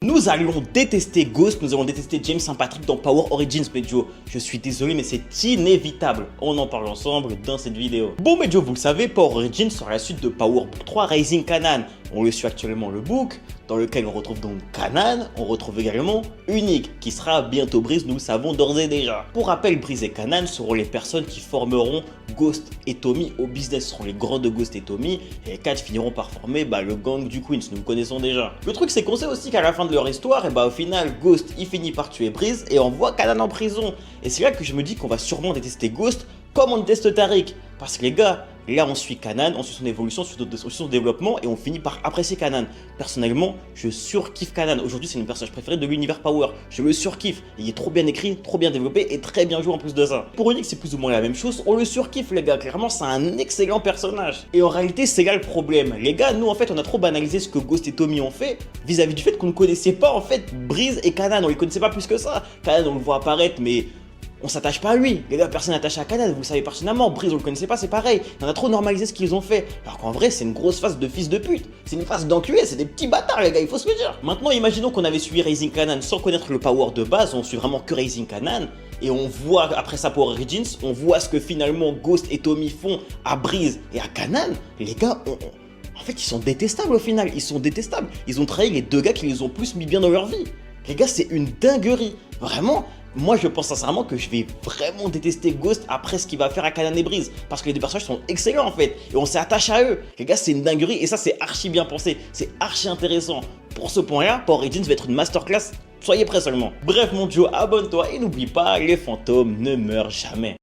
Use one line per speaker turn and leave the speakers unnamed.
Nous allons détester Ghost, nous allons détester James St. Patrick dans Power Origins, Medjo. Je suis désolé, mais c'est inévitable. On en parle ensemble dans cette vidéo. Bon, Medjo, vous le savez, Power Origins sera la suite de Power Book 3 Rising Kanan. On le suit actuellement le book, dans lequel on retrouve donc Kanan, on retrouve également Unique, qui sera bientôt Breeze, nous le savons d'ores et déjà. Pour rappel, Breeze et Kanan seront les personnes qui formeront Ghost et Tommy au business, seront les grands de Ghost et Tommy, et les 4 finiront par former le gang du Queens, nous le connaissons déjà. Le truc, c'est qu'on sait aussi qu'à la fin de leur histoire, et au final, Ghost, il finit par tuer Breeze et envoie Kanan en prison. Et c'est là que je me dis qu'on va sûrement détester Ghost, comme on déteste Tariq. Parce que les gars, là on suit Kanan, on suit son évolution, on suit son développement et on finit par apprécier Kanan. Personnellement, je surkiffe Kanan. Aujourd'hui, c'est mon personnage préféré de l'univers Power. Je le surkiffe. Il est trop bien écrit, trop bien développé et très bien joué en plus de ça. Pour Unique, c'est plus ou moins la même chose. On le surkiffe, les gars. Clairement, c'est un excellent personnage. Et en réalité, c'est là le problème. Les gars, nous en fait, on a trop banalisé ce que Ghost et Tommy ont fait vis-à-vis du fait qu'on ne connaissait pas en fait Breeze et Kanan. On les connaissait pas plus que ça. Kanan, on le voit apparaître, mais on s'attache pas à lui. Les gars, personne n'attache à Kanan, vous le savez pertinemment. Breeze, on le connaissait pas, c'est pareil. On a trop normalisé ce qu'ils ont fait. Alors qu'en vrai, c'est une grosse face de fils de pute. C'est une face d'enculé, c'est des petits bâtards, les gars, il faut se le dire. Maintenant, imaginons qu'on avait suivi Rising Kanan sans connaître le power de base. On suit vraiment que Rising Kanan. Et on voit, après ça pour Origins, on voit ce que finalement Ghost et Tommy font à Breeze et à Kanan. Les gars, en fait, ils sont détestables au final. Ils sont détestables. Ils ont trahi les deux gars qui les ont plus mis bien dans leur vie. Les gars, c'est une dinguerie. Vraiment. Moi, je pense sincèrement que je vais vraiment détester Ghost après ce qu'il va faire à Kanan et Breeze. Parce que les deux personnages sont excellents en fait. Et on s'attache à eux. Les gars, c'est une dinguerie. Et ça, c'est archi bien pensé. C'est archi intéressant. Pour ce point-là, Power Origins va être une masterclass. Soyez prêts seulement. Bref, mon Joe, abonne-toi et n'oublie pas, les fantômes ne meurent jamais.